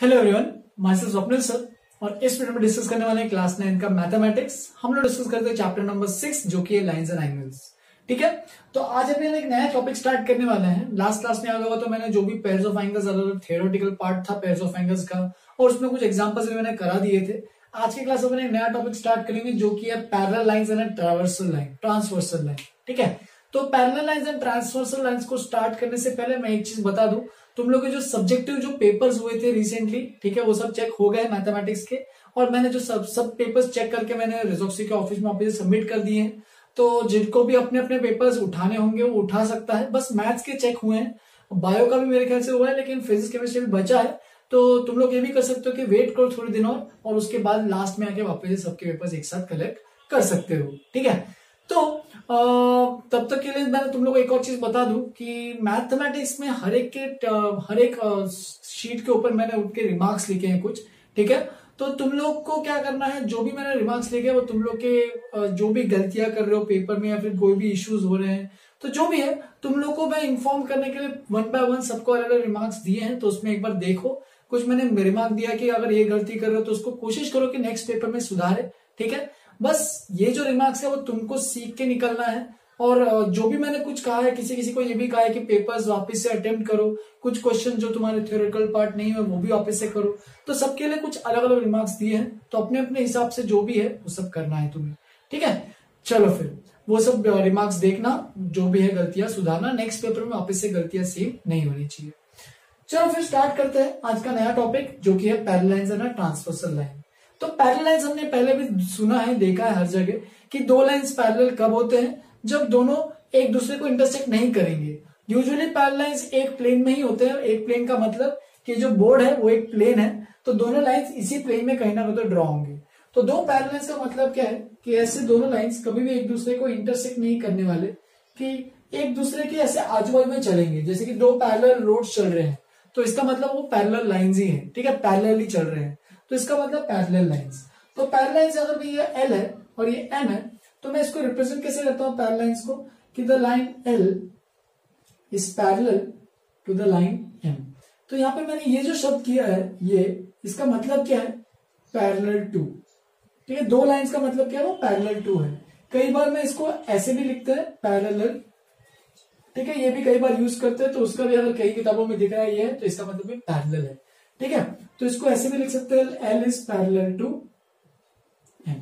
Hello everyone, my self Swapnil sir. और इस video में डिस्कस करने वाले हैं क्लास 9 का मैथमेटिक्स। हम लोग डिस्कस करते हैं चैप्टर नंबर 6 जो कि है लाइंस एंड एंगल्स। ठीक है, तो आज अपने एक नया टॉपिक स्टार्ट करने वाले हैं। लास्ट क्लास में याद होगा तो मैंने जो भी पेयर्स ऑफ एंगल्स अलग थियोरेटिकल पार्ट था पेयर्स ऑफ एंगल्स का, और उसमें कुछ एग्जांपल्स भी मैंने करा दिए थे। आज की क्लास में एक नया टॉपिक स्टार्ट करेंगे जो कि है parallel lines and transversal line. ठीक है, तो parallel lines and transversal lines को स्टार्ट करने से पहले मैं एक चीज बता दूं, तुम लोग के जो सब्जेक्टिव जो पेपर्स हुए थे रिसेंटली, ठीक है, वो सब चेक हो गए मैथमेटिक्स के। और मैंने जो सब पेपर्स चेक करके मैंने रिजोक्सी के ऑफिस में वापस सबमिट कर दिए हैं। तो जिनको भी अपने अपने पेपर्स उठाने होंगे वो उठा सकता है। बस मैथ्स के चेक हुए हैं, बायो का भी मेरे ख्याल से हुआ है, लेकिन फिजिक्स केमिस्ट्री भी बचा है। तो तुम लोग ये भी कर सकते हो कि वेट करो थोड़े दिन और उसके बाद लास्ट में आके वापस सबके पेपर्स एक साथ कलेक्ट कर सकते हो। ठीक है, तो तब तक के लिए मैं तुम लोग को एक और चीज बता दूं कि मैथमेटिक्स में हर एक शीट के ऊपर मैंने उनके रिमार्क्स लिखे हैं कुछ। ठीक है, तो तुम लोग को क्या करना है, जो भी मैंने रिमार्क्स लिखे वो तुम लोग के जो भी गलतियां कर रहे हो पेपर में या फिर कोई भी इश्यूज हो रहे हैं, तो जो भी है तुम लोग को मैं इन्फॉर्म करने के लिए वन बाय वन सबको अलग अलग रिमार्क्स दिए हैं। तो उसमें एक बार देखो, कुछ मैंने रिमार्क दिया कि अगर ये गलती कर रहे हो तो उसको कोशिश करो कि नेक्स्ट पेपर में सुधारे। ठीक है, बस ये जो रिमार्क्स है वो तुमको सीख के निकलना है। और जो भी मैंने कुछ कहा है, किसी किसी को ये भी कहा है कि पेपर्स वापस से अटेम्प्ट करो, कुछ क्वेश्चन जो तुम्हारे थ्योरेटिकल पार्ट नहीं है वो भी वापस से करो। तो सबके लिए कुछ अलग अलग रिमार्क्स दिए हैं, तो अपने अपने हिसाब से जो भी है वो सब करना है तुम्हें। ठीक है, चलो फिर वो सब रिमार्क्स देखना, जो भी है गलतियां सुधारना, नेक्स्ट पेपर में वापस से गलतियां सेम नहीं होनी चाहिए। चलो फिर स्टार्ट करते हैं आज का नया टॉपिक जो कि है parallel lines and transversal line. तो पैरेलल लाइंस हमने पहले भी सुना है, देखा है हर जगह कि दो लाइंस पैरेलल कब होते हैं, जब दोनों एक दूसरे को इंटरसेक्ट नहीं करेंगे। यूजुअली पैरेलल लाइंस एक प्लेन में ही होते हैं। एक प्लेन का मतलब कि जो बोर्ड है वो एक प्लेन है, तो दोनों लाइंस इसी प्लेन में कहीं ना कहीं ड्रॉ होंगे। तो दो पैरेलल लाइंस का मतलब क्या है कि ऐसे दोनों लाइंस कभी भी एक दूसरे को इंटरसेक्ट नहीं करने वाले, कि एक दूसरे के ऐसे आजू बाजू में चलेंगे। जैसे कि दो पैरेलल रोड्स चल रहे हैं तो इसका मतलब वो पैरेलल लाइंस ही है। ठीक है, पैरेलल ही चल रहे हैं तो इसका मतलब पैरेलल लाइंस। तो पैरेलल लाइंस अगर भी ये एल है और ये एम है, तो मैं इसको रिप्रेजेंट कैसे करता हूं पैरेलल लाइंस को, कि the line L is parallel to the line M. तो यहां पे मैंने ये जो शब्द किया है, ये इसका मतलब क्या है, पैरेलल टू। ठीक है, दो लाइंस का मतलब क्या है, वो पैरेलल टू है। कई बार मैं इसको ऐसे भी लिखते हैं पैरेलल। ठीक है, ये भी कई बार यूज करते हैं, तो उसका भी अगर कई किताबों में दिख रहा है ये है तो इसका मतलब भी पैरेलल है। ठीक है, तो इसको ऐसे भी लिख सकते हैं, L is parallel to M.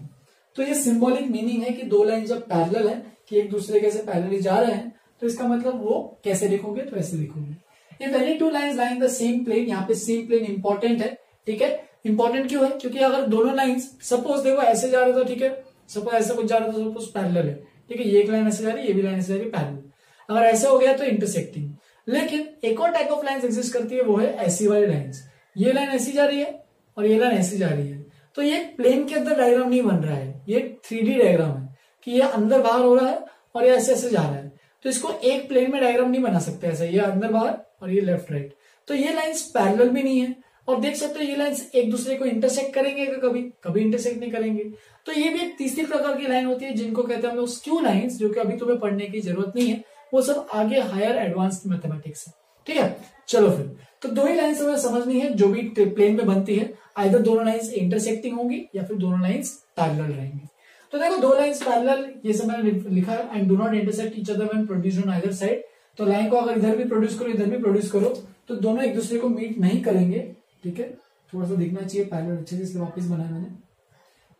तो ये सिंबॉलिक मीनिंग है कि दो लाइन जब पैरेलल है, कि एक दूसरे के से पैरेलल जा रहे हैं, तो इसका मतलब वो कैसे लिखोगे, तो ऐसे लिखोगे। If any two lines line the same plane, यहाँ पे सेम प्लेन इंपॉर्टेंट है। ठीक है, इंपॉर्टेंट क्यों है, क्योंकि अगर दोनों लाइंस सपोज देखो ऐसे जा रहा था, ठीक है, सपोज ऐसा कुछ जा रहा था, सपोज पैरेलल है। ठीक है, ये एक लाइन ऐसे जा रही है, ये भी लाइन ऐसे जा रही है, पैरेलल। अगर ऐसे हो गया तो इंटरसेक्टिंग। लेकिन एक और टाइप ऑफ लाइंस एग्जिस्ट करती है, वो है ऐसी वाली लाइंस। ये लाइन ऐसी जा रही है और ये लाइन ऐसी जा रही है, तो ये प्लेन के अंदर डायग्राम नहीं बन रहा है, ये 3D डायग्राम है कि ये अंदर बाहर हो रहा है और ये ऐसे ऐसे जा रहा है। तो इसको एक प्लेन में डायग्राम नहीं बना सकते ऐसा, ये अंदर बाहर और ये लेफ्ट राइट। तो ये लाइंस पैरेलल भी नहीं है। और देख सकते हो ये लाइंस एक दूसरे को इंटरसेक्ट करेंगे, कभी कभी इंटरसेक्ट नहीं करेंगे। तो ये भी एक तीसरी प्रकार की लाइन होती है जिनको कहते हैं हम लोग स्क्यू लाइंस, जो कि अभी तुम्हें पढ़ने की जरूरत नहीं है, वो सब आगे हायर एडवांस्ड मैथमेटिक्स है। ठीक है, चलो फिर तो दो ही लाइंस हमें समझनी है जो भी प्लेन में बनती है, आइदर दोनों लाइंस इंटरसेक्टिंग होंगी या फिर दोनों लाइंस पैरेलल रहेंगी। तो देखो दो लाइंस पैरेलल, ये सब मैंने लिखा है, and do not intersect each other when produced on either side. तो लाइन को अगर इधर भी प्रोड्यूस करो इधर भी प्रोड्यूस करो तो दोनों एक दूसरे को मीट नहीं करेंगे। ठीक है, थोड़ा सा दिखना चाहिए पैरेलल अच्छे से, इसलिए वापस बनाया मैंने।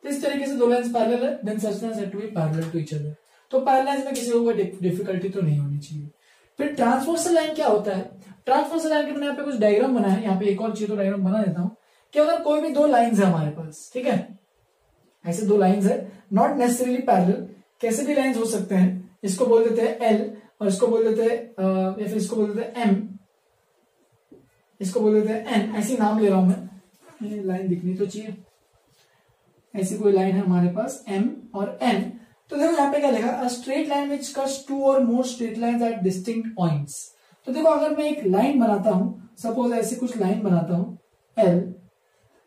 तो इस तरीके से दो लाइंस पैरेलल है, then such lines have to be parallel to each other. तो पैरेलल लाइंस में किसी को कोई डिफिकल्टी तो नहीं होनी चाहिए। फिर ट्रांसवर्सल लाइन क्या होता है, ट्रांसवर्सल लाइन के मैंने यहाँ पे कुछ डायग्राम बनाया है, यहाँ पे एक और चीज तो डायग्राम बना देता हूँ कि अगर कोई भी दो लाइंस है हमारे पास, ठीक है, ऐसे दो लाइंस है, नॉट नेसेसरीली पैरेलल, कैसे भी लाइंस हो सकते हैं। इसको बोल देते हैं एल और इसको बोल देते हैं या फिर इसको बोल देते हैं एम, इसको बोल देते हैं एन, ऐसी नाम ले रहा हूं मैं, लाइन दिखनी तो चाहिए। ऐसी कोई लाइन है हमारे पास एम और एन। तो देखो यहाँ पे क्या लिखा, a straight line which cuts two और more straight lines at distinct points. तो देखो अगर मैं एक लाइन बनाता हूं, सपोज ऐसी कुछ लाइन बनाता हूं एल,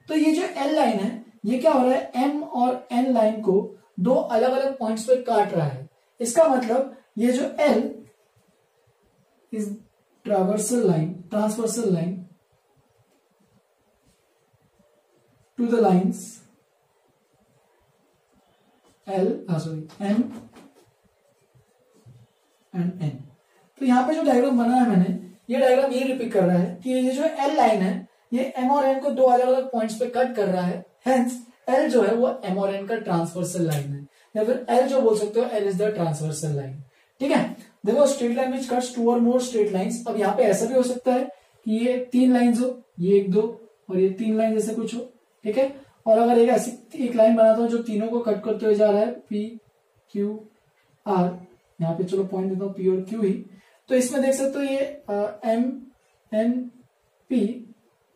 तो ये जो एल लाइन है ये क्या हो रहा है, एम और एन लाइन को दो अलग अलग पॉइंट्स पे काट रहा है। इसका मतलब ये जो L is transversal line to the lines M and N। तो यहाँ पे जो डायग्राम बना है मैंने, ये डायग्राम ये रिपीट कर रहा है कि ये जो L लाइन है ये M और N को दो अलग अलग पॉइंट्स पे कट कर रहा है, हेंस L जो है वो M और N का ट्रांसवर्सल लाइन है, या फिर L जो बोल सकते हो L is the transversal line. ठीक है, देखो straight line which cuts two और मोर स्ट्रेट लाइंस। अब यहाँ पे ऐसा भी हो सकता है कि ये तीन लाइंस हो, ये एक दो और ये तीन लाइन जैसे कुछ हो। ठीक है, और अगर एक ऐसी एक लाइन बनाता हूं जो तीनों को कट करते हुए जा रहा है, P Q R, यहाँ पे चलो पॉइंट देता हूँ P और Q ही, तो इसमें देख सकते हो ये M N P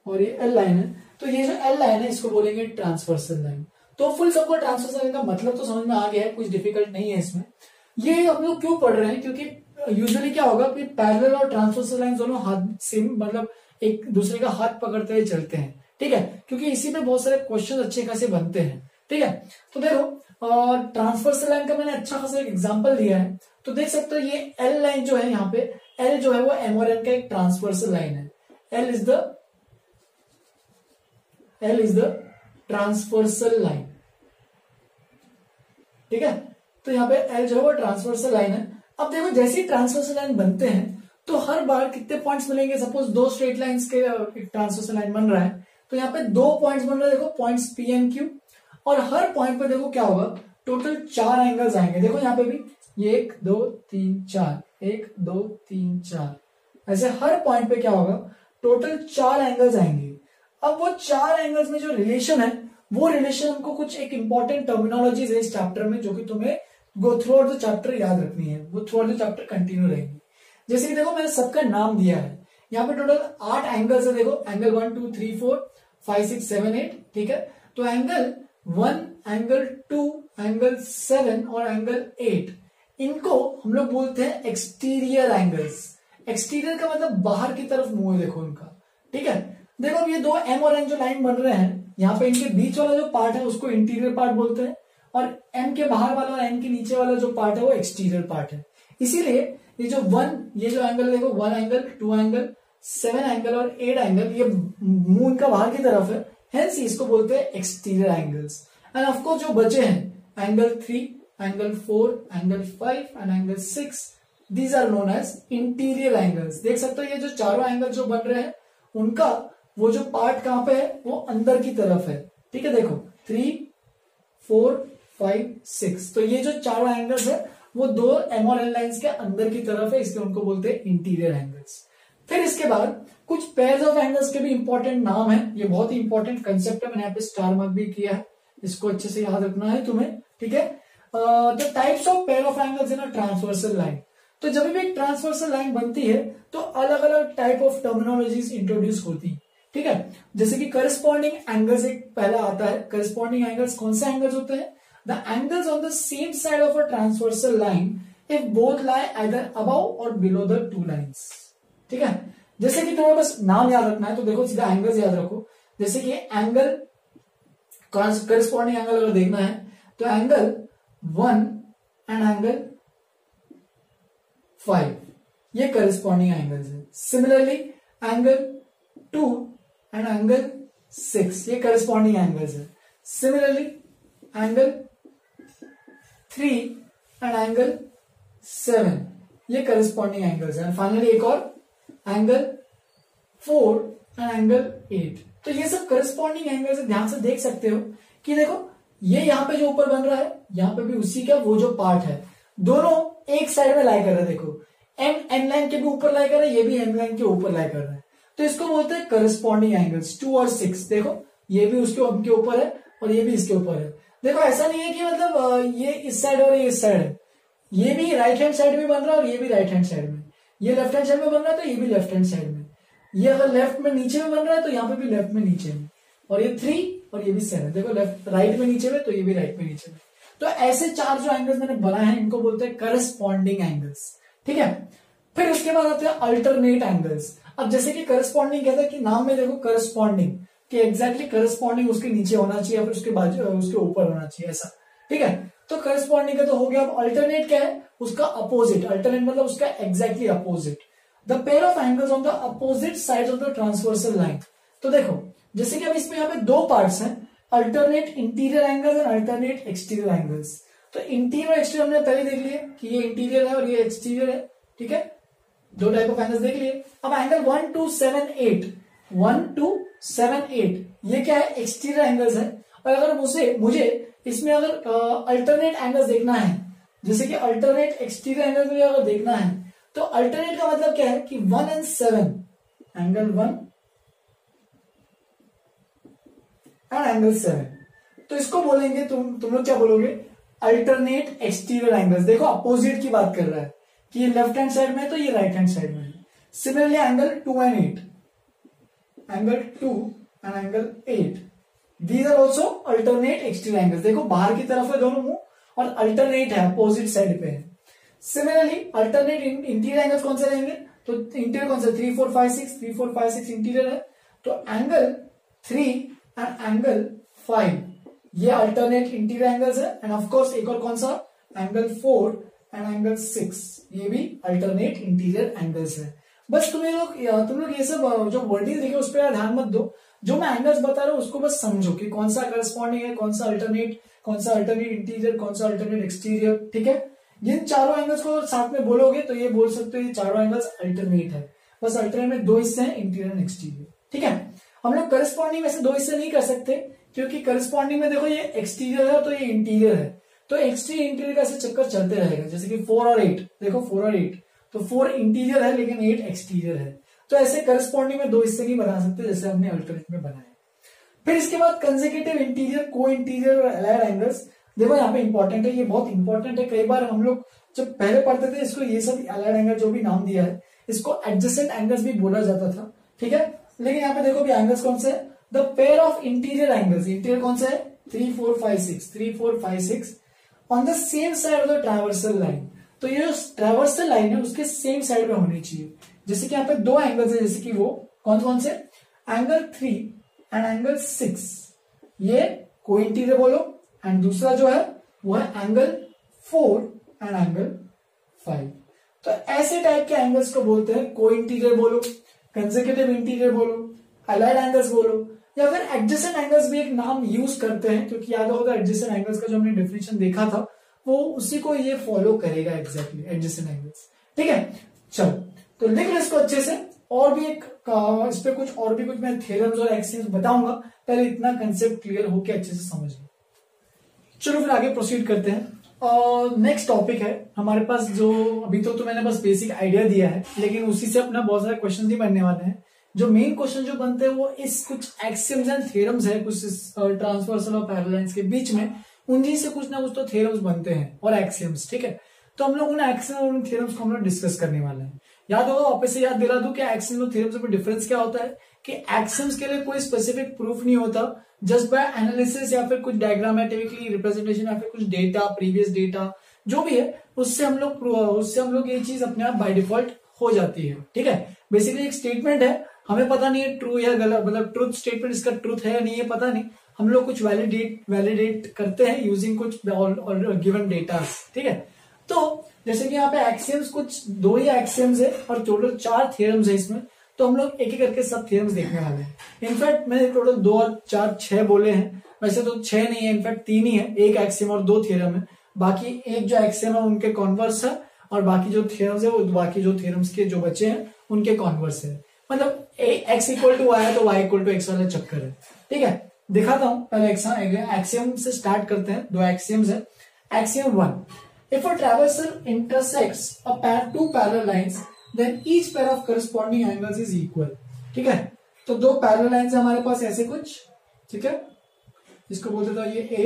और ये L लाइन है। तो ये जो L लाइन है इसको बोलेंगे ट्रांसवर्सल लाइन। तो फुल सबको ट्रांसवर्सल लाइन का मतलब तो समझ में आ गया है, कुछ डिफिकल्ट नहीं है इसमें। ये हम लोग क्यों पढ़ रहे हैं, क्योंकि यूजुअली क्या होगा कि पैरेलल और ट्रांसवर्सल लाइन दोनों हाथ सेम, मतलब एक दूसरे का हाथ पकड़ते हुए चलते हैं। ठीक है, क्योंकि इसी में बहुत सारे क्वेश्चन अच्छे खासे बनते हैं। ठीक है, तो देखो ट्रांसवर्सल लाइन का मैंने अच्छा खासा एक एग्जांपल दिया है, तो देख सकते हो ये L लाइन जो है, यहाँ पे L जो है वो M और N का एक ट्रांसवर्सल लाइन है। L is the transversal line. ठीक है, तो यहाँ पे L जो है वो ट्रांसवर्सल लाइन है। अब देखो जैसे ही ट्रांसवर्सल लाइन बनते हैं तो हर बार कितने पॉइंट्स मिलेंगे, सपोज दो स्ट्रेट लाइंस के ट्रांसवर्सल लाइन बन रहा है, तो यहाँ पे दो पॉइंट्स बन रहे हैं, देखो पॉइंट्स P एंड Q, और हर पॉइंट पे देखो क्या होगा, टोटल 4 एंगल्स आएंगे। देखो यहाँ पे भी ये 1 2 3 4, 1 2 3 4, ऐसे हर पॉइंट पे क्या होगा, टोटल 4 एंगल्स आएंगे। अब वो 4 एंगल्स में जो रिलेशन है, वो रिलेशन हमको कुछ एक इंपॉर्टेंट टर्मिनोलॉजीज है इस चैप्टर में, जो कि तुम्हें go through out the chapter याद रखनी है, वो through out the chapter continue रहेगी। जैसे कि देखो मैंने सबका नाम दिया है, यहाँ पे टोटल 8 एंगल्स है। देखो एंगल 1 2 3 4 5 6 7 8। ठीक है, तो एंगल 1, एंगल 2, एंगल 7 और एंगल 8, इनको हम लोग बोलते हैं एक्सटीरियर एंगल्स। एक्सटीरियर का मतलब बाहर की तरफ मुंह है, देखो उनका। ठीक है, देखो अब ये दो M और N जो लाइन बन रहे हैं, यहाँ पे इनके बीच वाला जो पार्ट है उसको इंटीरियर पार्ट बोलते हैं, और M के बाहर वाला और N के नीचे वाला जो पार्ट है वो एक्सटीरियर पार्ट है। इसीलिए ये जो एंगल देखो 1 एंगल 2 एंगल 7 एंगल और 8 एंगल, ये मुंह इनका बाहर की तरफ है, हेंस इसको बोलते हैं exterior angles. And of course जो बचे हैं angle 3, angle 4, angle 5 and angle 6, these are known as interior angles. देख सकते हो ये जो चारों एंगल जो बन रहे हैं उनका वो जो पार्ट कहां पे है, वो अंदर की तरफ है। ठीक है, देखो 3 4 5 6, तो ये जो चारों एंगल्स है वो दो M और N लाइंस के अंदर की तरफ है, इसलिए उनको बोलते हैं इंटीरियर एंगल्स। फिर इसके बाद कुछ पेयर्स ऑफ एंगल्स के भी इंपॉर्टेंट नाम है, ये बहुत ही इंपॉर्टेंट कंसेप्ट है, मैंने यहाँ पे स्टार मार्क भी किया है, इसको अच्छे से याद रखना है तुम्हें। ठीक है, the types of pair of angles in a transversal line. तो जब भी एक ट्रांसवर्सल लाइन बनती है तो अलग अलग टाइप ऑफ टर्मिनोलॉजीज इंट्रोड्यूस होती है। ठीक है, जैसे कि करस्पॉन्डिंग एंगल्स एक पहला आता है। करस्पॉन्डिंग एंगल्स कौन से एंगल्स होते हैं, the angles on the same side of a transversal line if both lie either above और बिलो द टू लाइंस। ठीक है, जैसे कि तुम्हें बस नाम याद रखना है, तो देखो सीधा एंगल्स याद रखो। जैसे कि एंगल करस्पॉन्डिंग एंगल अगर देखना है तो एंगल 1 एंड एंगल 5, ये करस्पॉन्डिंग एंगल्स है। सिमिलरली एंगल 2 एंड एंगल 6, ये करस्पॉन्डिंग एंगल्स है। सिमिलरली एंगल 3 एंड एंगल 7, ये करस्पॉन्डिंग एंगल्स है। फाइनली एक और एंगल 4 एंड एंगल 8, तो ये सब करस्पॉन्डिंग एंगल्स है। ध्यान से देख सकते हो कि देखो ये यहां पे जो ऊपर बन रहा है, यहां पे भी उसी का वो जो पार्ट है, दोनों एक साइड में लाई कर रहे हैं। देखो M N लाइन के भी ऊपर लाई कर रहा है, ये भी M लाइन के ऊपर लाई कर रहा है, तो इसको बोलते हैं करस्पॉन्डिंग एंगल्स। 2 और 6, देखो ये भी उसके ऊपर है और ये भी इसके ऊपर है। देखो ऐसा नहीं है कि मतलब ये इस साइड और ये इस साइड है, ये भी राइट हैंड साइड में बन रहा है और ये भी राइट हैंड साइड में, ये लेफ्ट हैंड साइड में बन रहा है तो ये भी लेफ्ट हैंड साइड में, ये अगर लेफ्ट में नीचे में बन रहा है तो यहाँ पे भी लेफ्ट में नीचे में, और ये 3 और ये भी 7, देखो लेफ्ट राइट में नीचे में तो ये भी राइट में नीचे में। तो ऐसे 4 जो एंगल्स मैंने बनाए हैं इनको बोलते हैं करस्पॉन्डिंग एंगल्स। ठीक है, फिर उसके बाद आते हैं अल्टरनेट एंगल्स। अब जैसे कि करस्पॉन्डिंग कहता है कि नाम में देखो करस्पॉन्डिंग, कि एग्जैक्टली करस्पॉन्डिंग उसके नीचे होना चाहिए या फिर उसके बाजू उसके ऊपर होना चाहिए, ऐसा। ठीक है, तो करस्पॉन्डिंग का तो हो गया। अब अल्टरनेट क्या है, उसका अपोजिट। अल्टरनेट मतलब उसका exactly opposite, the pair of angles on the opposite sides of the transversal line. तो देखो जैसे कि अब इसमें यहाँ पे 2 पार्ट्स हैं, अल्टरनेट इंटीरियर एंगल्स और अल्टरनेट एक्सटीरियर एंगल्स। तो इंटीरियर और एक्सटीरियर हमने पहले देख लिए कि ये इंटीरियर है और ये एक्सटीरियर है, ठीक है, दो टाइप ऑफ एंगल्स देख लिए। अब एंगल 1 2 7 8, 1 2 7 8 ये क्या है, एक्सटीरियर एंगल्स है। और अगर मुझे इसमें अगर अल्टरनेट एंगल्स देखना है, जैसे कि अल्टरनेट एक्सटीरियर एंगल्स में अगर देखना है, तो अल्टरनेट का मतलब क्या है कि 1 and 7, एंगल 1 एंड एंगल 7, तो इसको बोलेंगे तुम लोग क्या बोलोगे, अल्टरनेट एक्सटीरियर एंगल्स। देखो अपोजिट की बात कर रहा है कि ये लेफ्ट हैंड साइड में है तो ये राइट हैंड साइड में है। Similarly angle 2 and 8, angle 2 and angle 8, these are also alternate exterior angles. देखो बाहर की तरफ है दोनों मुंह और अल्टरनेट है, अपोजिट साइड पे है। सिमिलरली अल्टरनेट इंटीरियर एंगल्स कौन से रहेंगे, तो इंटीरियर कौन सा, 3 4 5 6, 3 4 5 6 इंटीरियर है, तो एंगल 3 एंड एंगल 5 ये अल्टरनेट इंटीरियर एंगल्स है। एंड ऑफ कोर्स एक और कौन सा, एंगल 4 एंड एंगल 6 ये भी अल्टरनेट इंटीरियर एंगल्स है। बस तुम लोग ये सब जो वर्डिंग देखे उस पर ध्यान मत दो, जो मैं एंगल्स बता रहा हूं उसको बस समझो कि कौन सा करस्पॉन्डिंग है, कौन सा अल्टरनेट इंटीरियर, कौन सा अल्टरनेट एक्सटीरियर, ठीक है। जिन चारों एंगल्स को साथ में बोलोगे तो ये बोल सकते हो ये चारों एंगल्स अल्टरनेट है। बस अल्टरनेट में दो हिस्से हैं, इंटीरियर एंड एक्सटीरियर, ठीक है। हम लोग करस्पॉन्डिंग में से दो हिस्से नहीं कर सकते क्योंकि करस्पॉन्डिंग में देखो ये एक्सटीरियर है तो ये इंटीरियर है, तो एक्सटीरियर इंटीरियर का ऐसे चक्कर चलते रहेगा। जैसे कि 4 और 8, देखो 4 और 8, तो 4 इंटीरियर है लेकिन 8 एक्सटीरियर है, तो ऐसे करस्पॉन्डिंग में दो हिस्से नहीं बना सकते जैसे हमने अल्टरनेट में बनाया। फिर इसके बाद कंसेक्यूटिव इंटीरियर, को इंटीरियर और अलाइड एंगल्स। देखो यहाँ पे इंपॉर्टेंट है, ये बहुत इंपॉर्टेंट है। कई बार हम लोग जब पहले पढ़ते थे इसको ये सब अलाइड एंगल जो भी नाम दिया है इसको एडजेसेंट एंगल्स भी बोला जाता था, ठीक है। लेकिन यहाँ पे देखो भी एंगल्स कौन से, the pair of interior angles, interior कौन सा है, 3 4 5 6, 3 4 5 6 on the same side of the traversal line. तो ये जो ट्रावर्सल लाइन है उसके सेम साइड में होनी चाहिए। जैसे कि यहाँ पे दो एंगल्स है, जैसे कि वो कौन से, एंगल 3 एंड एंगल 6 ये को इंटीरियर बोलो, एंड दूसरा जो है वो है एंगल 4 एंड एंगल 5। तो ऐसे टाइप के एंगल्स को बोलते हैं को इंटीरियर बोलो, कंसेक्यूटिव इंटीरियर बोलो, अलाइड एंगल्स बोलो, या फिर एडजेसेंट एंगल्स भी एक नाम यूज करते हैं, क्योंकि याद होगा एडजेसेंट एंगल्स का जो हमने डेफिनेशन देखा था वो उसी को ये फॉलो करेगा एग्जैक्टली, एडजेसेंट एंगल्स, ठीक है। चलो तो लिख लो इसको अच्छे से, और भी एक इस पे कुछ मैं थ्योरम्स और एक्सियम्स बताऊंगा, पहले इतना कंसेप्ट क्लियर होके अच्छे से समझ लो। चलो फिर आगे प्रोसीड करते हैं। नेक्स्ट टॉपिक है हमारे पास, जो अभी तो मैंने बस बेसिक आइडिया दिया है, लेकिन उसी से अपना बहुत सारे क्वेश्चन भी बनने वाले हैं। जो मेन क्वेश्चन जो बनते हैं वो इस कुछ एक्सियम्स एंड थ्योरम्स है, कुछ ट्रांसवर्सल और पैरेलल लाइंस के बीच में, उन्हीं से कुछ ना कुछ तो थ्योरम्स बनते हैं और एक्सियम्स, ठीक है। तो हम लोग उन एक्सियम और उन थ्योरम्स को हम लोग डिस्कस करने वाले हैं। याद होगा, वापस से याद दिला दूं कि एक्सियम और थ्योरम्स में डिफरेंस क्या होता है कि एक्सियम्स के लिए कोई स्पेसिफिक प्रूफ नहीं होता, जस्ट बाय एनालिसिस या फिर कुछ डायग्रामेटिकली रिप्रेजेंटेशन या फिर कुछ डेटा, प्रीवियस डेटा जो भी है उससे हम लोग ये चीज अपने आप बाय डिफॉल्ट हो जाती है, ठीक है। बेसिकली एक स्टेटमेंट है, हमें पता नहीं है ट्रू या गलत, मतलब ट्रूथ स्टेटमेंट इसका ट्रूथ है या नहीं है पता नहीं, हम लोग कुछ वैलिडेट करते हैं यूजिंग कुछ गिवन डेटा, ठीक है। तो जैसे कि यहाँ पे एक्सियम्स कुछ दो ही एक्सियम्स है और टोटल 4 थ्योरम्स है इसमें, तो हम लोग एक एक करके सब थ्योरम्स देखने वाले हैं। इनफैक्ट मैंने टोटल 2 और 4 6 बोले हैं, वैसे तो 6 नहीं है, इनफैक्ट 3 ही है, एक एक्सियम और 2 थ्योरम है। बाकी एक जो एक्सियम है उनके कॉन्वर्स है, और बाकी जो थ्योरम्स है वो बाकी जो थ्योरम्स के जो बचे हैं उनके कॉन्वर्स है। मतलब x इक्वल टू y है तो y इक्वल टू x वाला चक्कर है, ठीक है। दिखाता हूं, पहले एक्सियम से स्टार्ट करते हैं। 2 एक्सियम्स है। Axiom 1, if a traversal intersects two parallel lines then each pair of corresponding angles is equal, ठीक है। तो 2 पैरेलल लाइंस है हमारे पास ऐसे कुछ, ठीक है। इसको बोलते थे ये A,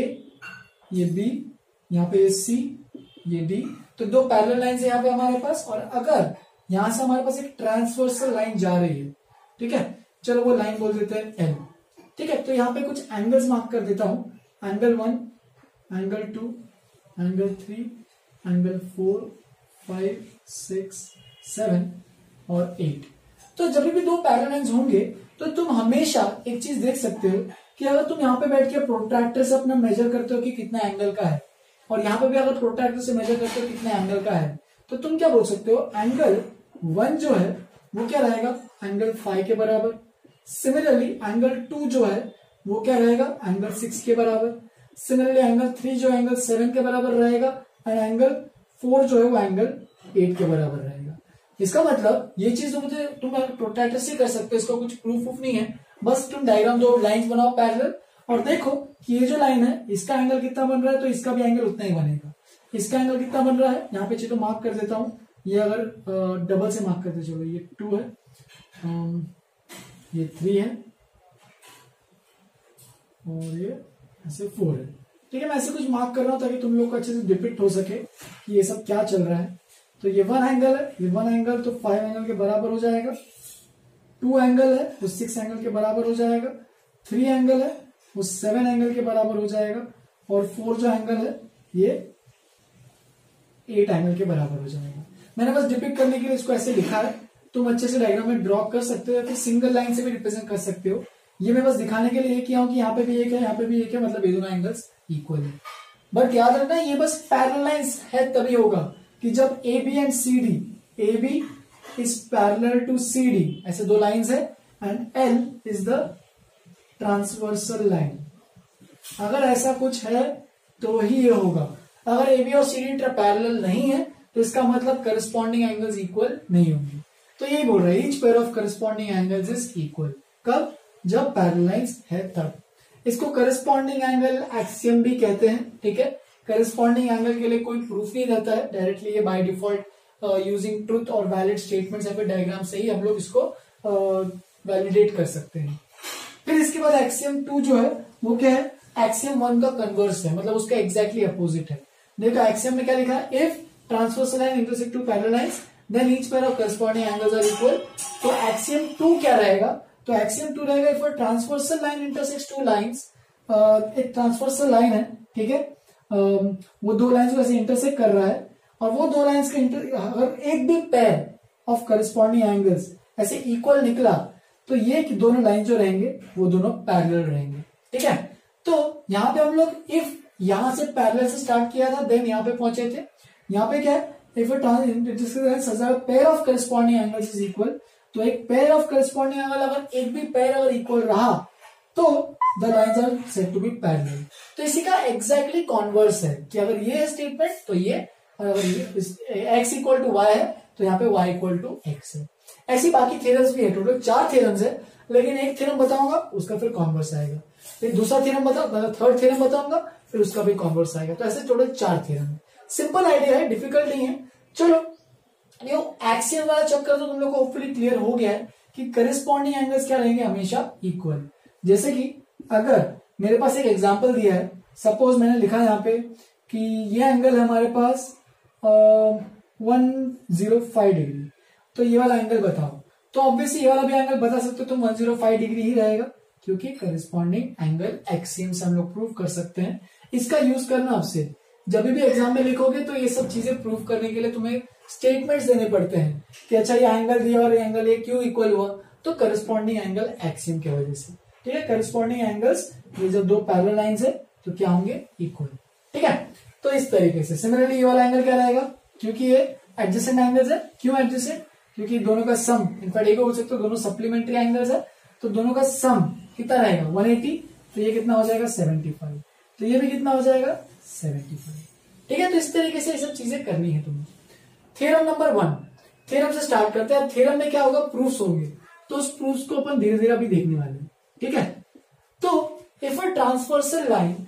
ये B, यहाँ पे ये C, ये D। तो 2 पैरेलल लाइंस है यहाँ पे हमारे पास, और अगर यहां से हमारे पास एक ट्रांसवर्सल लाइन जा रही है, ठीक है, चलो वो लाइन बोल देते हैं L, ठीक है। तो यहाँ पे कुछ एंगल्स मार्क कर देता हूं, एंगल 1, एंगल 2, एंगल 3, एंगल 4, 5, 6, 7 और 8। तो जब भी 2 पैरेलल लाइंस होंगे तो तुम हमेशा एक चीज देख सकते हो कि अगर तुम यहाँ पे बैठ के प्रोट्रैक्टर से अपना मेजर करते हो कि कितना एंगल का है, और यहाँ पे भी अगर प्रोट्रैक्टर से मेजर करते हो कितना एंगल का है, तो तुम क्या बोल सकते हो, एंगल 1 जो है वो क्या रहेगा, एंगल 5 के बराबर। सिमिलरली एंगल 2 जो है वो क्या रहेगा, एंगल 6 के बराबर। सिमिलरली एंगल 3 जो एंगल 7 के बराबर रहेगा, एंड एंगल 4 जो है वो एंगल 8 के बराबर रहेगा। इसका मतलब ये चीज तुम प्रोट्रैक्टर से कर सकते हो, इसका कुछ प्रूफ नहीं है, बस तुम डायग्राम दो लाइंस बनाओ पैरेलल और देखो कि ये जो लाइन है इसका एंगल कितना बन रहा है, तो इसका भी एंगल उतना ही बनेगा। इसका एंगल कितना बन रहा है, यहाँ पे चलो मार्क कर देता हूं, ये अगर डबल से मार्क करते चलो, ये 2 है, ये 3 है और ये ऐसे 4 है। ठीक है, मैं ऐसे कुछ मार्क कर रहा हूं ताकि तुम लोग को अच्छे से डिपिक्ट हो सके कि ये सब क्या चल रहा है। तो ये 1 एंगल है, ये 1 एंगल तो 5 एंगल के बराबर हो जाएगा, 2 एंगल है वो 6 एंगल के बराबर हो जाएगा, 3 एंगल है वो 7 एंगल के बराबर हो जाएगा, और 4 जो एंगल है ये 8 एंगल के बराबर हो जाएगा। मैंने बस डिपिक्ट करने के लिए इसको ऐसे लिखा है, तुम अच्छे से डायग्राम में ड्रॉ कर सकते हो या फिर सिंगल लाइन से भी रिप्रेजेंट कर सकते हो। ये मैं बस दिखाने के लिए किया हूं कि यहाँ पे भी एक है, यहाँ पे भी एक है, मतलब ये दोनों एंगल्स इक्वल है। बट याद रखना ये बस पैरेलल लाइंस है तभी होगा कि जब A B and C D, A B is parallel to C D, ऐसे दो लाइंस है, and L is the transversal line. अगर ऐसा कुछ है तो ही ये होगा। अगर ए बी और सी डी पैरेलल नहीं है तो इसका मतलब करस्पॉन्डिंग एंगल्स इक्वल नहीं होंगे। तो यही बोल रहे हैं, each pair of corresponding angles is equal. कब, जब पैरेलल लाइंस है तब। इसको करस्पॉन्डिंग एंगल एक्सियम भी कहते हैं। ठीक है, करस्पॉन्डिंग एंगल के लिए कोई प्रूफ नहीं रहता है, डायरेक्टली ये बाय डिफॉल्ट यूजिंग ट्रुथ और वैलिड स्टेटमेंट्स या फिर डायग्राम से ही हम लोग इसको वैलिडेट कर सकते हैं। फिर इसके बाद एक्सियम 2 जो है वो क्या है, एक्सियम 1 का कन्वर्स है, मतलब उसका एग्जैक्टली अपोजिट है। देखो एक्सियम में क्या लिखा है, if transversal line intersect two parallel lines then each pair of corresponding angles are equal. तो एक्सियम 2 क्या रहेगा, तो एक्सियम 2 रहेगा if a transversal line intersects two lines, एक ट्रांसवर्सल लाइन है, ठीक है, वो दो लाइंस को ऐसे इंटरसेक्ट कर रहा है, और वो दो लाइंस के अगर एक भी पेयर ऑफ करस्पॉन्डिंग एंगल्स ऐसे इक्वल निकला तो ये दोनों लाइन जो रहेंगे वो दोनों पैरेलल रहेंगे। ठीक है, तो यहां पे हम लोग इफ यहां से पैरेलल से स्टार्ट किया था, देन यहां पे पहुंचे थे। यहां पे क्या है, if pair of corresponding angles is equal, तो एक पेयर ऑफ करस्पॉन्डिंग एंगल अगर एक भी पेयर अगर इक्वल रहा तो the lines are said to be parallel. तो इसी का एग्जैक्टली कॉन्वर्स है कि अगर ये है स्टेटमेंट तो ये, और अगर ये x इक्वल टू वाई है तो यहाँ पे y इक्वल टू x है। ऐसी बाकी थ्योरम्स भी है, टोटल 4 थ्योरम्स है, लेकिन एक थ्योरम बताऊंगा उसका फिर कॉन्वर्स आएगा, फिर दूसरा थ्योरम मतलब थर्ड थ्योरम बताऊंगा फिर उसका भी कॉन्वर्स आएगा। तो ऐसे टोटल 4 थ्योरम है। सिंपल आइडिया है, डिफिकल्ट नहीं है। चलो ये एक्सियल वाला चक्कर तो तुम लोग को होपफुली क्लियर हो गया है कि करस्पॉन्डिंग एंगल्स क्या रहेंगे, हमेशा इक्वल। जैसे कि अगर मेरे पास एक एग्जांपल दिया है, सपोज मैंने लिखा है यहाँ पे कि ये एंगल है हमारे पास 105 डिग्री, तो ये वाला एंगल बताओ, तो ऑब्वियसली ये वाला भी एंगल बता सकते हो तुम 105 डिग्री ही रहेगा, क्योंकि करस्पॉन्डिंग एंगल एक्सियम से हम लोग प्रूव कर सकते हैं। इसका यूज करना आपसे जब भी एग्जाम में लिखोगे तो ये सब चीजें प्रूव करने के लिए तुम्हें स्टेटमेंट्स देने पड़ते हैं कि अच्छा ये एंगल दिया और ये एंगल ये क्यों इक्वल हुआ, तो करस्पॉन्डिंग एंगल एक्सियम की वजह से। ठीक है, करस्पॉन्डिंग एंगल्स ये जब दो पैरेलल लाइंस है तो क्या होंगे, इक्वल। ठीक है, तो इस तरीके से सिमिलरली ये वाला एंगल क्या रहेगा, क्योंकि ये एडजेसेंट एंगल्स है। क्यों एडजेसेंट, क्योंकि दोनों का सम, इनफैक्ट एक बोल सकते हो दोनों सप्लीमेंट्री एंगल्स है, तो दोनों का सम कितना रहेगा 180, तो ये कितना हो जाएगा 75, तो ये भी कितना हो जाएगा 75। ठीक है, तो इस तरीके से ये सब चीजें करनी है तुम्हें। थ्योरम नंबर 1, थ्योरम से स्टार्ट करते हैं। थ्योरम में क्या होगा, प्रूफ्स होंगे, तो उस प्रूफ्स को अपन धीरे धीरे अभी देखने वाले हैं। ठीक है, तो if a transversal line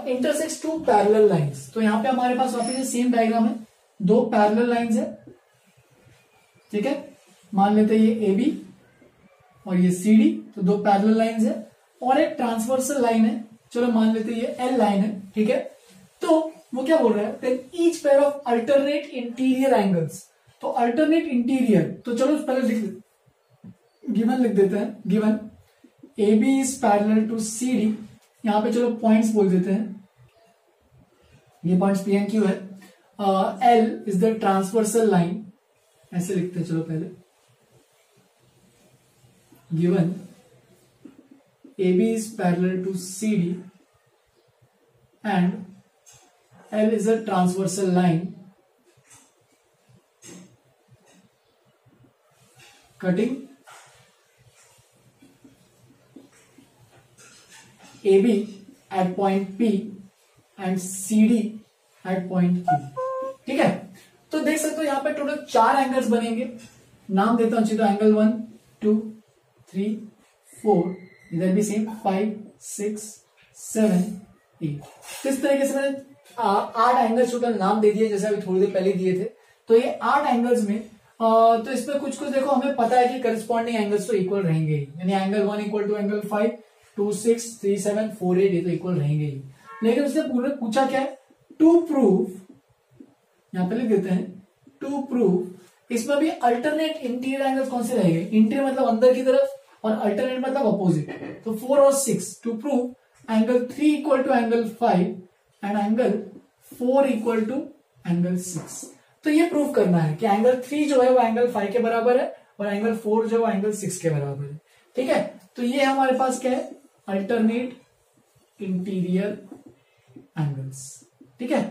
intersects two parallel lines, तो यहां पे हमारे पास वापस सेम डायग्राम है, दो पैरेलल लाइंस है। ठीक है, मान लेते हैं ये ए बी और ये सी डी, तो दो पैरेलल लाइंस है, और एक ट्रांसवर्सल लाइन है, चलो मान लेते हैं ये एल लाइन है। ठीक है, तो वो क्या बोल रहा है, then each pair of alternate interior angles, तो अल्टरनेट इंटीरियर, तो चलो पहले गिवन लिख देते हैं, given A B is parallel to C D, यहां पे चलो पॉइंट्स बोल देते हैं, ये पॉइंट्स पी एंड क्यू है। L is the transversal line, ऐसे लिखते हैं, चलो पहले given A B is parallel to C D and L is a transversal line cutting A B eight point P and C D at point Q. ठीक है, तो देख सकते हो यहाँ पे टोटल 4 एंगल्स बनेंगे। नाम देता हूं, तो एंगल 1 2 3 4, इधर भी सेम 5 6 7 8। इस तरीके से मैंने 8 एंगल्स टोटल नाम दे दिए, जैसे अभी थोड़ी देर पहले दिए थे। तो ये 8 एंगल्स में तो इसमें कुछ देखो हमें पता है कि करस्पॉन्डिंग एंगल्स तो इक्वल रहेंगे ही, यानी एंगल 1 इक्वल टू एंगल 5 2 6 3 7 4 8, ये तो इक्वल रहेंगे ही। लेकिन उसने पूछा क्या है, टू प्रूव, यहां पे लिख देते हैं टू प्रूव, इसमें भी अल्टरनेट इंटीरियर एंगल्स कौन से रहेंगे, इंटीरियर मतलब अंदर की तरफ और अल्टरनेट मतलब अपोजिट। तो 4 और 6 to prove angle 3 equal to angle 5 and angle 4 equal to angle 6। तो ये प्रूव करना है कि एंगल 3 जो है वो एंगल 5 के बराबर है और एंगल 4 जो है वो एंगल 6 के बराबर है। ठीक है, तो ये हमारे पास क्या है, अल्टरनेट इंटीरियर एंगल्स। ठीक है,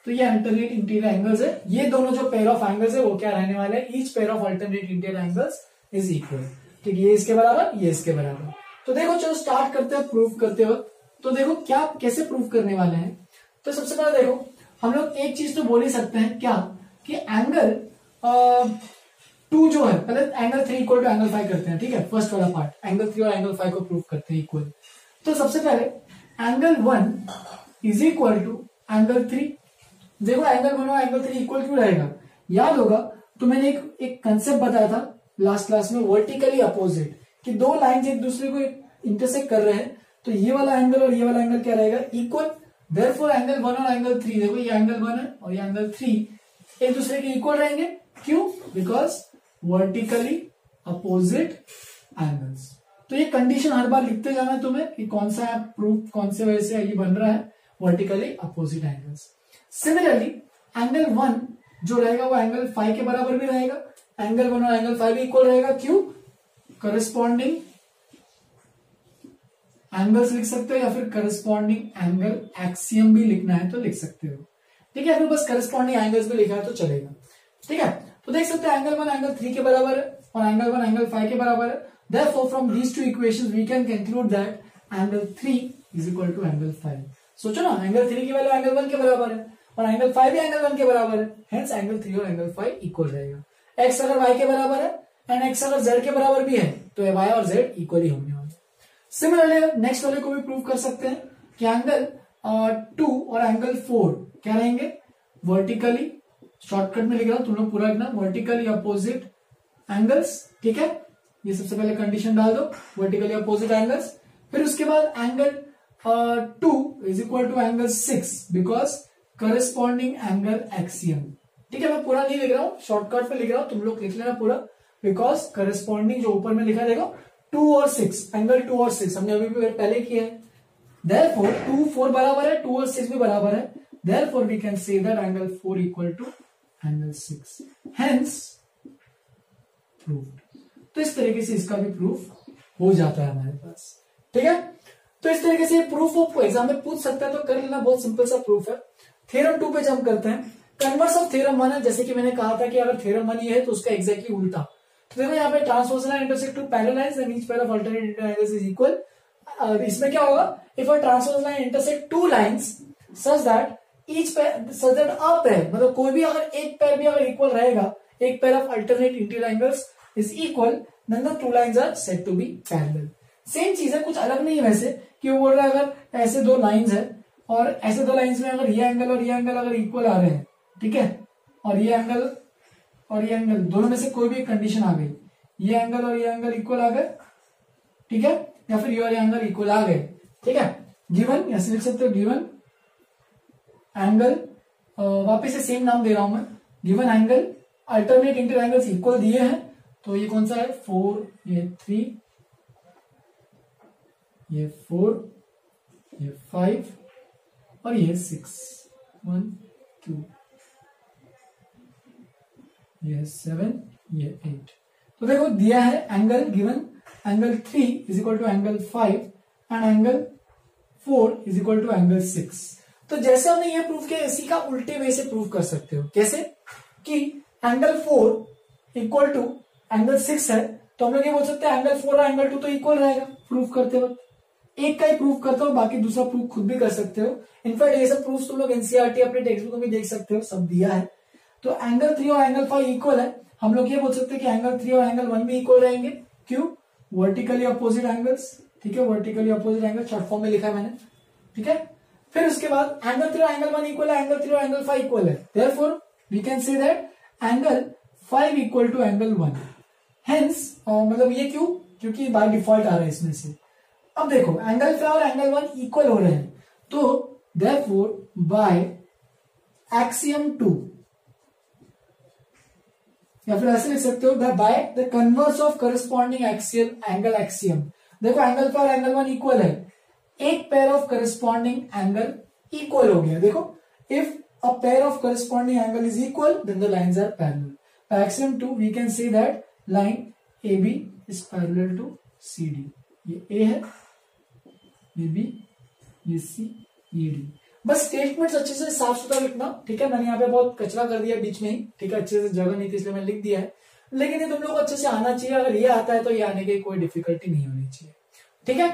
तो ये अल्टरनेट इंटीरियर एंगल्स है। ये दोनों जो पेयर ऑफ एंगल्स है वो क्या रहने वाले हैं, each pair of alternate interior angles is equal. ठीक है, ये इसके बराबर, ये इसके बराबर। तो देखो चलो स्टार्ट करते हैं प्रूफ करते वक्त। तो देखो क्या कैसे प्रूफ करने वाले हैं। तो सबसे पहले देखो हम लोग एक चीज तो बोल ही सकते हैं क्या, कि एंगल 2 जो है, पहले एंगल 3 इक्वल टू एंगल 5 करते हैं। ठीक है, फर्स्ट वाला पार्ट एंगल 3 और एंगल 5 को प्रूफ करते हैं इक्वल। तो सबसे पहले angle 1 is equal to angle 3। देखो एंगल 1 और एंगल 3 इक्वल क्यों रहेगा, याद होगा तो मैंने एक कंसेप्ट बताया था लास्ट क्लास में, वर्टिकली अपोजिट, कि दो लाइंस एक दूसरे को इंटरसेक्ट कर रहे हैं, तो ये वाला एंगल और ये वाला एंगल क्या रहेगा, इक्वल। देयरफॉर एंगल 1 और एंगल 3, देखो ये एंगल 1 है और ये एंगल 3 एक दूसरे के इक्वल रहेंगे। क्यों, बिकॉज वर्टिकली अपोजिट एंगल्स। तो ये कंडीशन हर बार लिखते जाना है तुम्हें कि कौन सा प्रूफ कौन से वजह से ये बन रहा है, vertically opposite angles. Similarly angle 1 जो रहेगा वो एंगल 5 के बराबर भी रहेगा, एंगल 1 और एंगल 5 भी इक्वल रहेगा। क्यों, करस्पॉन्डिंग एंगल्स लिख सकते हो या फिर करस्पॉन्डिंग एंगल एक्सियम भी लिखना है तो लिख सकते हो। ठीक है, फिर बस करस्पॉन्डिंग एंगल्स भी लिखा है तो चलेगा। ठीक है, तो देख सकते हैं एंगल 1 एंगल 3 के बराबर है और एंगल 1 एंगल 5 के बराबर है। Therefore, from these two equations we can conclude that angle 3 is equal to angle 5. सोचो ना, एंगल 3 की वैल्यू एंगल 1 के बराबर है और एंगल 5 भी एंगल 1 के बराबर है, हेंस एंगल 3 और एंगल 5 इक्वल रहेगा। x अगर y के बराबर है एंड x अगर z के बराबर भी है तो y और z इक्वल ही होने वाले। सिमिलरली नेक्स्ट वाले को भी प्रूव कर सकते हैं कि एंगल 2 और एंगल 4 क्या रहेंगे, वर्टिकली, शॉर्टकट में लिख रहा हूं तुम लोग पूरा लिखना, वर्टिकली अपोजिट एंगल्स। ठीक है, ये सबसे पहले कंडीशन डाल दो, वर्टिकली अपोजिट एंगल्स। फिर उसके बाद angle 2 is equal to angle 6 because corresponding angle axiom. ठीक है, मैं पूरा नहीं लिख रहा हूं, शॉर्टकट पे लिख रहा हूं, तुम लोग लिख लेना पूरा, बिकॉज करस्पॉन्डिंग जो ऊपर में लिखा देखो 2 और 6, एंगल 2 और 6 हमने अभी भी पहले किया है। देयरफॉर 2 4 बराबर है, 2 और 6 भी बराबर है, therefore we can say that angle 4 equal to angle 6, hence proved. तो इस तरीके से इसका भी प्रूफ हो जाता है हमारे पास। ठीक है, तो इस तरीके से प्रूफ ऑफ एग्जाम में पूछ सकता है तो कर लेना, बहुत सिंपल सा प्रूफ है। थ्योरम 2 पे जंप करते हैं। कन्वर्स ऑफ थ्योरम 1 है, जैसे कि मैंने कहा था कि अगर थ्योरम 1 ये है तो उसका एग्जैक्टली उल्टा। तो देखो यहाँ पे transversal intersect two parallel lines and each pair of alternate angles is equal. इसमें क्या होगा, if a transversal line intersect two lines such that each pair, such that a pair, मतलब कोई भी अगर एक पेयर भी अगर इक्वल रहेगा, एक pair of alternate interior angles is equal, then the two lines are said to be parallel। Same चीज है, कुछ अलग नहीं है वैसे, कि वो बोल रहा है अगर ऐसे दो लाइंस है और ऐसे दो लाइंस में अगर ये एंगल और ये एंगल अगर इक्वल आ रहे हैं, ठीक है, और ये एंगल और ये एंगल दोनों में से कोई भी कंडीशन आ गई, ये एंगल और ये एंगल इक्वल आ गए, ठीक है, या फिर ये और ये एंगल इक्वल आ गए, ठीक है, गिवन, ऐसे लिख सकते हो गिवन एंगल, वापिस से सेम नाम दे रहा हूं मैं, given angle alternate interior angles equal दिए हैं, तो ये कौन सा है, 4, ये 3, ये 4, ये 5 और ये 6, 1 2, ये 7, ये 8। तो देखो दिया है angle given, angle 3 is equal to angle 5 and angle 4 is equal to angle 6। तो जैसे हमने ये प्रूफ किया, इसी का उल्टे वे से प्रूफ कर सकते हो। कैसे कि एंगल 4 इक्वल टू एंगल 6 है, तो हम लोग ये बोल सकते हैं एंगल 4 और एंगल 2 तो इक्वल रहेगा प्रूफ करते वक्त। एक का ही प्रूफ करता हूँ, बाकी दूसरा प्रूफ खुद भी कर सकते हो। इनफैक्ट ये सब प्रूफ तुम लोग एनसीईआरटी अपने टेक्स्ट बुक में भी देख सकते हो, सब दिया है। तो एंगल 3 और एंगल 5 इक्वल है, हम लोग ये बोल सकते हैं कि एंगल 3 और एंगल 1 भी इक्वल रहेंगे। क्यों? वर्टिकली अपोजिट एंगल्स, ठीक है, vertically opposite angle short form में लिखा है मैंने, ठीक है। फिर उसके बाद एंगल 3 और एंगल 1 इक्वल है, एंगल 3 और एंगल 5 इक्वल है, therefore we can say that angle 5 equal to angle 1। Hence मतलब ये क्यों? क्योंकि बाय डिफॉल्ट आ रहा है इसमें से। अब देखो एंगल 5 और एंगल 1 इक्वल हो रहे हैं, तो देयरफॉर बाय एक्सियम 2, या फिर ऐसे लिख सकते हो by the converse of corresponding axial angle axiom. देखो एंगल 5 और एंगल 1 इक्वल है, एक pair of corresponding angle equal हो गया। देखो if a pair of corresponding angle is equal then the lines are parallel. By axiom 2 we can say that line AB is parallel to CD। ये A है, ये B, ये C, ये D। बस statements अच्छे से साफ सुथरा लिखना, ठीक है। मैंने यहाँ पे बहुत कचरा कर दिया बीच में ही, ठीक है, अच्छे से जगह नहीं थी इसलिए मैंने लिख दिया है, लेकिन ये तुम लोग को अच्छे से आना चाहिए। अगर ये आता है तो ये आने की कोई डिफिकल्टी नहीं होनी चाहिए, ठीक है।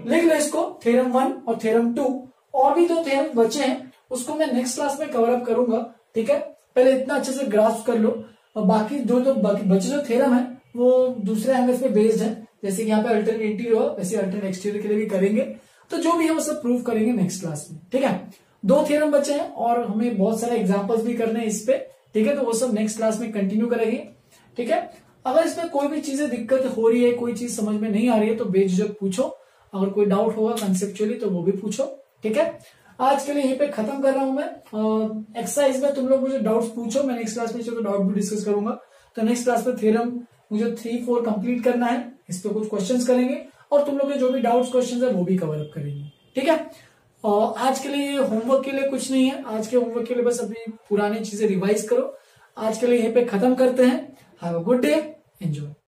लिख लो इसको, थ्योरम 1 और थ्योरम 2, और भी दो थ्योरम बचे हैं उसको मैं नेक्स्ट क्लास में कवर अप करूंगा, ठीक है। पहले इतना अच्छे से ग्रास्प कर लो, और बाकी बचे जो थ्योरम है वो दूसरे एंगल्स पे बेस्ड है, जैसे कि यहाँ पे अल्टरनेट इंटीरियर वैसे अल्टरनेट एक्सटीरियर के लिए भी करेंगे। तो जो भी है वो सब प्रूव करेंगे नेक्स्ट क्लास में, ठीक है। दो थ्योरम बचे हैं और हमें बहुत सारे एग्जांपल्स भी करने हैं इस पे, ठीक है। तो वो सब नेक्स्ट क्लास में कंटिन्यू करेंगे, ठीक है। अगर इसमें कोई भी चीजें दिक्कत हो रही है, कोई चीज समझ में नहीं आ रही है तो बेझिझक पूछो। अगर कोई डाउट होगा कंसेप्चुअली तो वो भी पूछो, ठीक है। आज के लिए यहीं पे खत्म कर रहा हूं मैं। एक्सरसाइज में तुम लोग मुझे डाउट्स पूछो, मैं नेक्स्ट क्लास में चलो डाउट भी डिस्कस करूंगा। तो नेक्स्ट क्लास में थ्योरम मुझे 3-4 कंप्लीट करना है, इस पे कुछ क्वेश्चंस करेंगे और तुम लोग के जो भी डाउट्स क्वेश्चंस है वो भी कवर अप करेंगे, ठीक है। आज के लिए होमवर्क के लिए कुछ नहीं है, आज के होमवर्क के लिए बस अपनी पुरानी चीजें रिवाइज करो। आज के लिए यहीं पे खत्म करते हैं। Have a good day, enjoy.